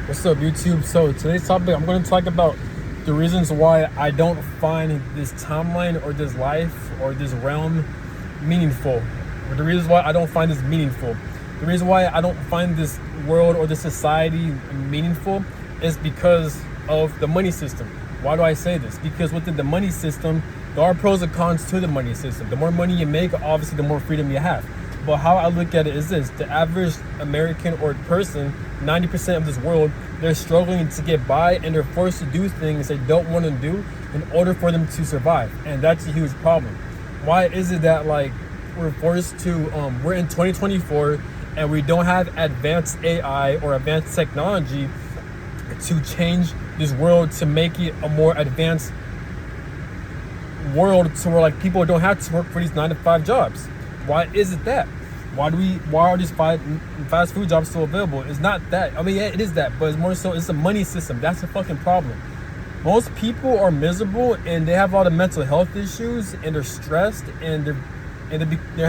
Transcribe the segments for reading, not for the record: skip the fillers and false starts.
What's up, YouTube? So today's topic, I'm going to talk about the reasons why I don't find this timeline or this life or this realm meaningful. Or the reasons why I don't find this meaningful. The reason why I don't find this world or this society meaningful is because of the money system. Why do I say this? Because within the money system, there are pros and cons to the money system. The more money you make, obviously, the more freedom you have. But how I look at it is this: the average American or person, 90% of this world, they're struggling to get by and they're forced to do things they don't want to do in order for them to survive. And that's a huge problem. Why is it that we're forced to, we're in 2024 and we don't have advanced AI or advanced technology to change this world to make it a more advanced world to where people don't have to work for these 9 to 5 jobs? Why is it that? Why are these fast food jobs still available? It's not that. I mean, yeah, it is that, but it's more so it's the money system. That's the fucking problem. Most people are miserable and they have a lot of mental health issues and they're stressed and they're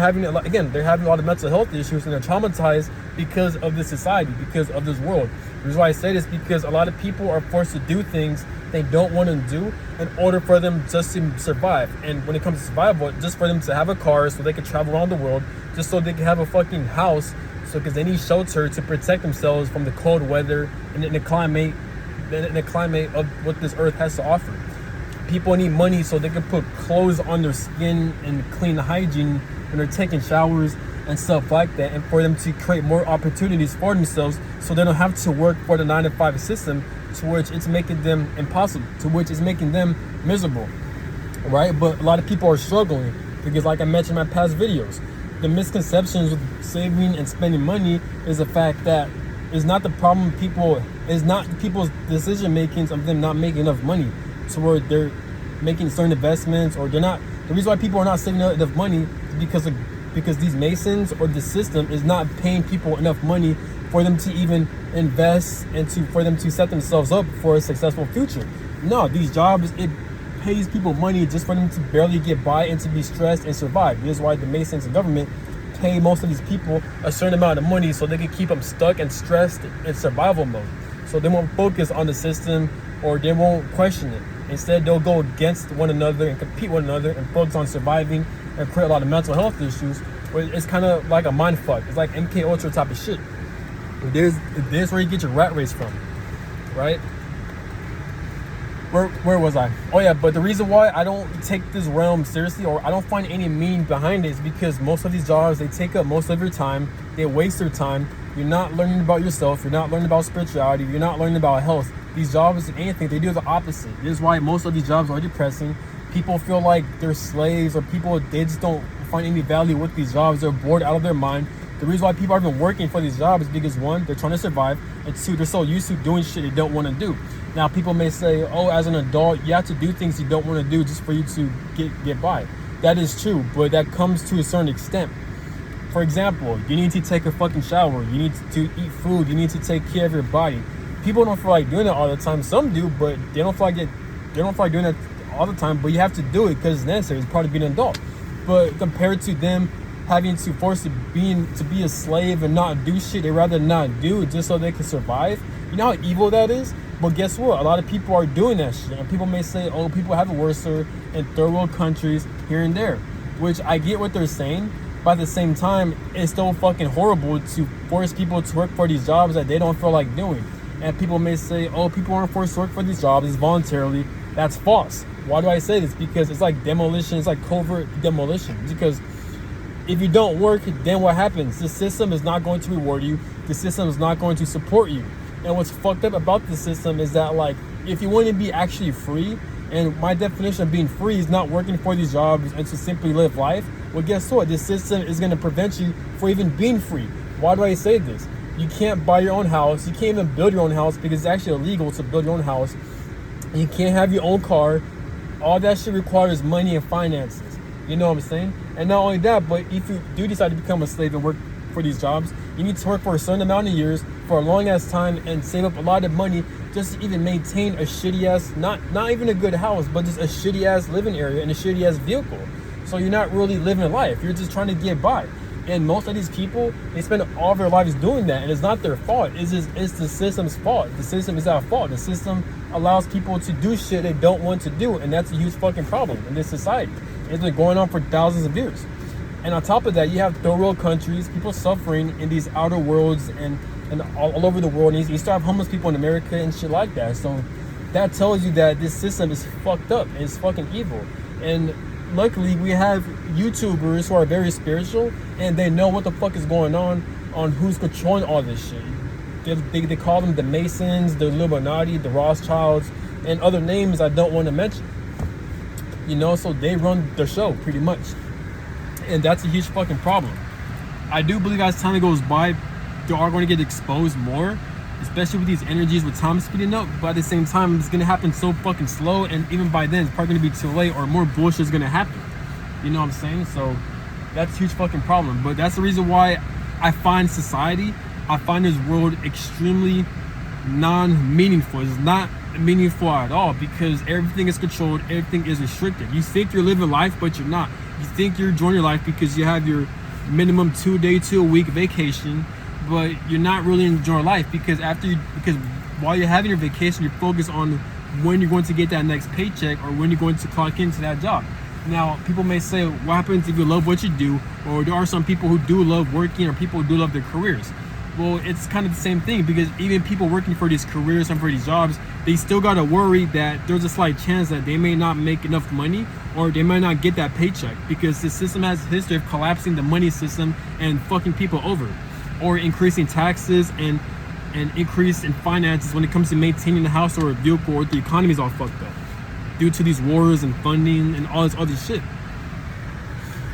having they're having a lot of mental health issues and they're traumatized because of this society, because of this world. The reason why I say this is because a lot of people are forced to do things they don't want to do in order for them just to survive. And when it comes to survival, just for them to have a car so they can travel around the world, just so they can have a fucking house, so because they need shelter to protect themselves from the cold weather and the climate of what this earth has to offer. People need money so they can put clothes on their skin and clean hygiene when they're taking showers and stuff like that, and for them to create more opportunities for themselves so they don't have to work for the 9 to 5 system, to which it's making them impossible, to which it's making them miserable, right? But a lot of people are struggling because, like I mentioned in my past videos, the misconceptions with saving and spending money is the fact that it's not the problem is not people's decision makings of them not making enough money to where they're making certain investments, or they're not. The reason why people are not saving enough money is because these masons or the system is not paying people enough money for them to even invest and for them to set themselves up for a successful future. No, these jobs, it pays people money just for them to barely get by and to be stressed and survive. This is why the masons and government pay most of these people a certain amount of money so they can keep them stuck and stressed in survival mode. So they won't focus on the system or they won't question it. Instead, they'll go against one another and compete with one another and focus on surviving and create a lot of mental health issues. Where it's kind of like a mind fuck. It's like MK Ultra type of shit. There's where you get your rat race from, right? Where was I? Oh yeah, but the reason why I don't take this realm seriously, or I don't find any meaning behind it, is because most of these jobs, they take up most of your time. They waste your time. You're not learning about yourself. You're not learning about spirituality. You're not learning about health. These jobs, if anything, they do the opposite. This is why most of these jobs are depressing. People feel like they're slaves, or they just don't find any value with these jobs. They're bored out of their mind. The reason why people are even working for these jobs is because, one, they're trying to survive, and two, they're so used to doing shit they don't want to do. Now, people may say, oh, as an adult, you have to do things you don't want to do just for you to get by. That is true, but that comes to a certain extent. For example, you need to take a fucking shower. You need to eat food. You need to take care of your body. People don't feel like doing it all the time. Some do, but they don't feel like doing that all the time. But you have to do it because it's necessary. It's part of being an adult. But compared to them having to force to be a slave and not do shit they rather not do just so they can survive, you know how evil that is? But guess what? A lot of people are doing that shit. And people may say, oh, people have it worse in third world countries here and there, which I get what they're saying. But at the same time, it's still fucking horrible to force people to work for these jobs that they don't feel like doing. And people may say, oh, people aren't forced to work for these jobs, it's voluntarily. That's false. Why do I say this? Because it's like demolition. It's like covert demolition. Because if you don't work, then what happens? The system is not going to reward you. The system is not going to support you. And what's fucked up about the system is that, if you want to be actually free, and my definition of being free is not working for these jobs and to simply live life, well, guess what? This system is going to prevent you from even being free. Why do I say this? You can't buy your own house. You can't even build your own house because it's actually illegal to build your own house. You can't have your own car. All that shit requires money and finances. You know what I'm saying? And not only that, but if you do decide to become a slave and work for these jobs, you need to work for a certain amount of years for a long ass time and save up a lot of money just to even maintain a shitty ass, not even a good house, but just a shitty ass living area and a shitty ass vehicle. So you're not really living life. You're just trying to get by. And most of these people, they spend all their lives doing that, and it's not their fault. It's the system's fault. The system is our fault. The system allows people to do shit they don't want to do, and that's a huge fucking problem in this society. It's been going on for thousands of years. And on top of that, you have third world countries, people suffering in these outer worlds and all over the world. And you still have homeless people in America and shit like that. So that tells you that this system is fucked up. It's fucking evil. And luckily, we have YouTubers who are very spiritual, and they know what the fuck is going on who's controlling all this shit. They call them the Masons, the Illuminati, the Rothschilds, and other names I don't want to mention. You know, so they run the show pretty much. And that's a huge fucking problem. I do believe as time goes by, they are going to get exposed more, especially with these energies with time speeding up. But at the same time, it's going to happen so fucking slow, and even by then, it's probably going to be too late, or more bullshit is going to happen. You know what I'm saying? So that's a huge fucking problem. But that's the reason why I find this world extremely non-meaningful. It's not meaningful at all, because everything is controlled, everything is restricted. You think you're living life, but you're not. You think you're enjoying your life because you have your minimum 2 day to a week vacation, but you're not really enjoying life, because while you're having your vacation, you're focused on when you're going to get that next paycheck or when you're going to clock into that job. Now, people may say, what happens if you love what you do? Or there are some people who do love working, or people who do love their careers. Well, it's kind of the same thing, because even people working for these careers and for these jobs, they still got to worry that there's a slight chance that they may not make enough money, or they might not get that paycheck, because the system has a history of collapsing the money system and fucking people over, or increasing taxes and increase in finances when it comes to maintaining the house or a vehicle, or the economy is all fucked up due to these wars and funding and all this other shit.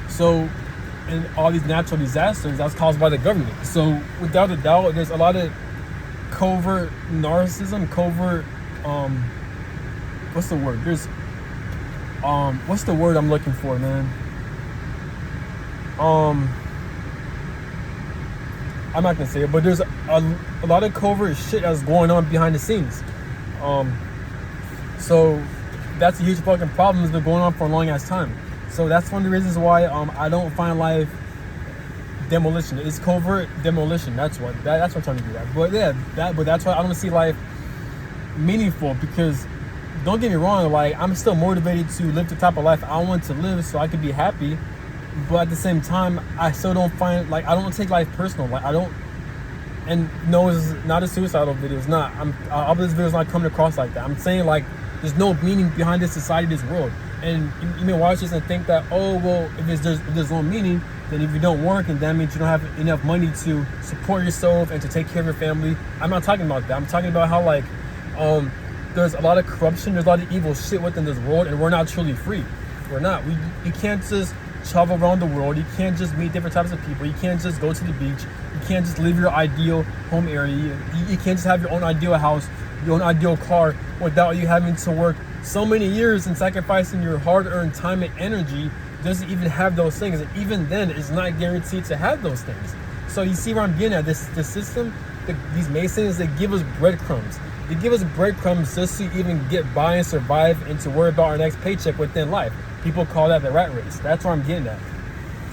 So, and all these natural disasters that's caused by the government. So without a doubt, there's a lot of covert narcissism, what's the word? There's what's the word I'm looking for, man? I'm not gonna say it, but there's a lot of covert shit that's going on behind the scenes. So that's a huge fucking problem. It's been going on for a long ass time. So that's one of the reasons why I don't find life demolition. It's covert demolition. That's what I'm trying to do. But yeah, that's why I don't see life meaningful, because don't get me wrong, like, I'm still motivated to live the type of life I want to live so I could be happy. But at the same time, I still don't find, like, I don't take life personal. Like, I don't, and no, it's not a suicidal video. It's not. All this video's not coming across like that. I'm saying, like, there's no meaning behind this society, this world. And you may watch this and think that, oh, well, if there's no meaning, then if you don't work, and that means you don't have enough money to support yourself and to take care of your family. I'm not talking about that. I'm talking about how, like, there's a lot of corruption, there's a lot of evil shit within this world, and we're not truly free. We're not. You can't just travel around the world. You can't just meet different types of people. You can't just go to the beach. You can't just live your ideal home area. You can't just have your own ideal house, your own ideal car, without you having to work so many years and sacrificing your hard-earned time and energy just to even have those things. And even then, it's not guaranteed to have those things. So you see where I'm getting at? This system, these Masons, they give us breadcrumbs. They give us breadcrumbs just to even get by and survive and to worry about our next paycheck within life. People call that the rat race. That's where I'm getting at.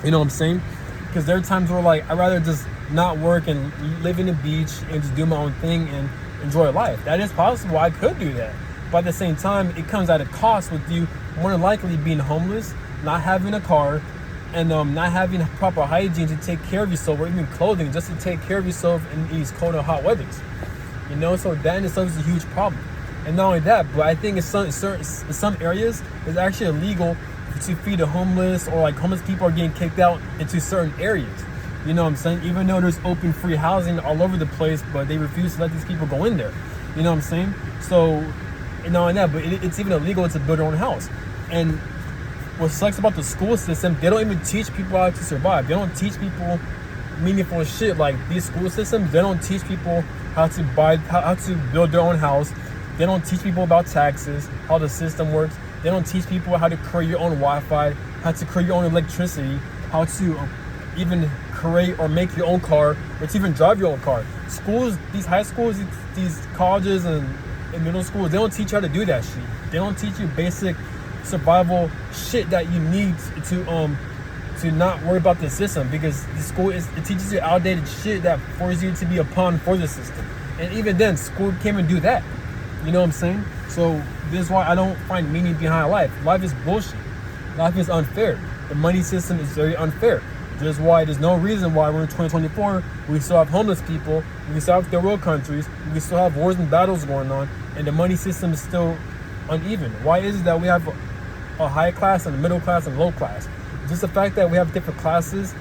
You know what I'm saying? Because there are times where, like, I'd rather just not work and live in the beach and just do my own thing and enjoy life. That is possible. I could do that. But at the same time, it comes at a cost with you more than likely being homeless, not having a car, and not having proper hygiene to take care of yourself, or even clothing just to take care of yourself in these cold and hot weathers. You know, so that in itself is a huge problem. And not only that, but I think in some areas, it's actually illegal to feed the homeless, or like homeless people are getting kicked out into certain areas. You know what I'm saying? Even though there's open free housing all over the place, but they refuse to let these people go in there. You know what I'm saying? So, and not only that, but it's even illegal to build their own house. And what sucks about the school system, they don't even teach people how to survive. They don't teach people meaningful shit. Like, these school systems, they don't teach people how to build their own house. They don't teach people about taxes, how the system works. They don't teach people how to create your own Wi-Fi, how to create your own electricity, how to even create or make your own car, or to even drive your own car. Schools, these high schools, these colleges and middle schools, they don't teach you how to do that shit. They don't teach you basic survival shit that you need to to not worry about the system, because the school it teaches you outdated shit that forces you to be a pawn for the system. And even then, school can't even do that. You know what I'm saying? So this is why I don't find meaning behind life. Life is bullshit. Life is unfair. The money system is very unfair. This is why there's no reason why we're in 2024. We still have homeless people. We still have third world countries. We still have wars and battles going on, and the money system is still uneven. Why is it that we have a high class and a middle class and low class? Just the fact that we have different classes,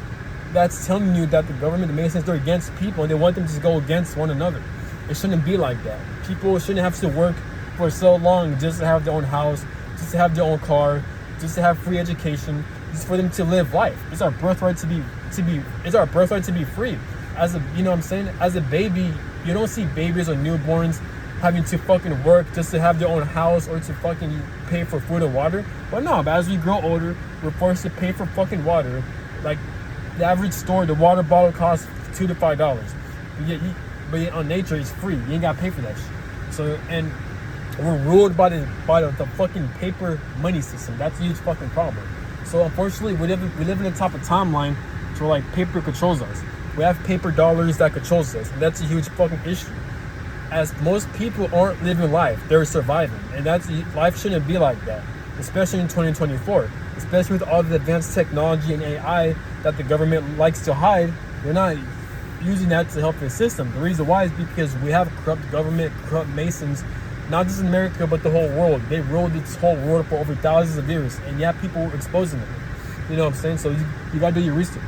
that's telling you that the government, the Masons, they're against people and they want them to go against one another. It shouldn't be like that. People shouldn't have to work for so long just to have their own house, just to have their own car, just to have free education, just for them to live life. It's our birthright to be it's our birthright to be free. As a, you know what I'm saying? As a baby, you don't see babies or newborns having to fucking work just to have their own house or to fucking pay for food and water. But no, but as we grow older, we're forced to pay for fucking water. Like the average store, the water bottle costs $2 to $5. But yet on nature, it's free. You ain't gotta pay for that shit. So, and we're ruled by the fucking paper money system. That's a huge fucking problem. So unfortunately, we live in the type of timeline where like paper controls us. We have paper dollars that controls us, and that's a huge fucking issue. As most people aren't living life, they're surviving, and life shouldn't be like that, especially in 2024. Especially with all the advanced technology and AI that the government likes to hide, they're not using that to help the system. The reason why is because we have corrupt government, corrupt Masons, not just in America, but the whole world. They ruled this whole world for over thousands of years, and yeah, people were exposing them. You know what I'm saying? So you gotta do your research.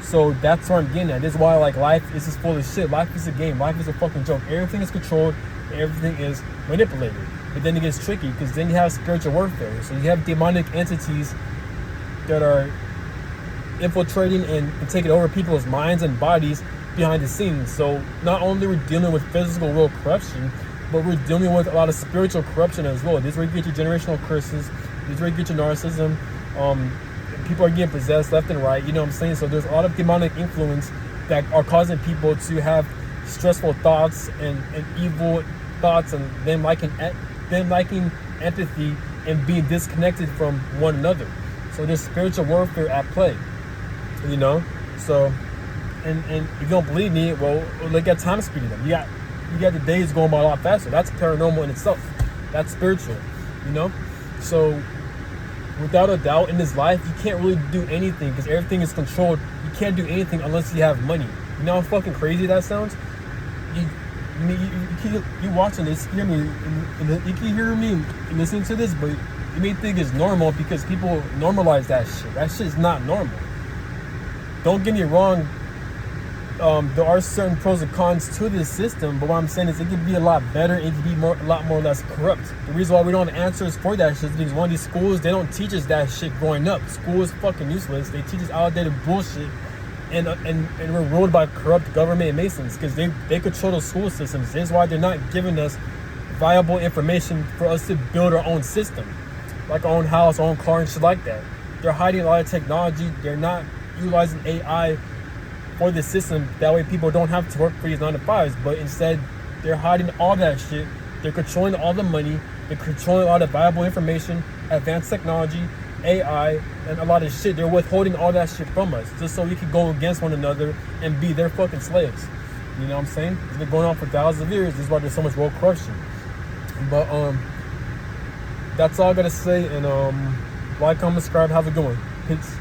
So that's what I'm getting at. This is why like life is just full of shit. Life is a game. Life is a fucking joke. Everything is controlled. Everything is manipulated. But then it gets tricky because then you have spiritual warfare. So you have demonic entities that are infiltrating and taking over people's minds and bodies behind the scenes. So not only we're dealing with physical world corruption, but we're dealing with a lot of spiritual corruption as well. This is where you get your generational curses. This is where you get your narcissism. People are getting possessed left and right. You know what I'm saying? So there's a lot of demonic influence that are causing people to have stressful thoughts and evil thoughts, and them liking empathy and being disconnected from one another. So there's spiritual warfare at play. You know? So and if you don't believe me, well, look at time speeding up. You got the days going by a lot faster. That's paranormal in itself. That's spiritual, you know? So without a doubt, in this life, you can't really do anything because everything is controlled. You can't do anything unless you have money. You know how fucking crazy that sounds? You watching this, you can hear me listening to this, but you may think it's normal because people normalize that shit. That shit is not normal. Don't get me wrong. There are certain pros and cons to this system, but what I'm saying is it could be a lot better. It could be a lot more less corrupt. The reason why we don't have answers for that shit is because one of these schools, they don't teach us that shit growing up. School is fucking useless. They teach us outdated bullshit, and we're ruled by corrupt government and Masons because they control the school systems. This is why they're not giving us viable information for us to build our own system, like our own house, our own car, and shit like that. They're hiding a lot of technology. They're not utilizing AI for the system. That way people don't have to work for these 9-to-5s, but instead they're hiding all that shit. They're controlling all the money. They're controlling a lot of valuable information, advanced technology, AI, and a lot of shit. They're withholding all that shit from us just so we can go against one another and be their fucking slaves. You know what I'm saying? It's been going on for thousands of years. This is why there's so much world corruption. But that's all I gotta say. And like, comment, subscribe. Have a good one. Peace.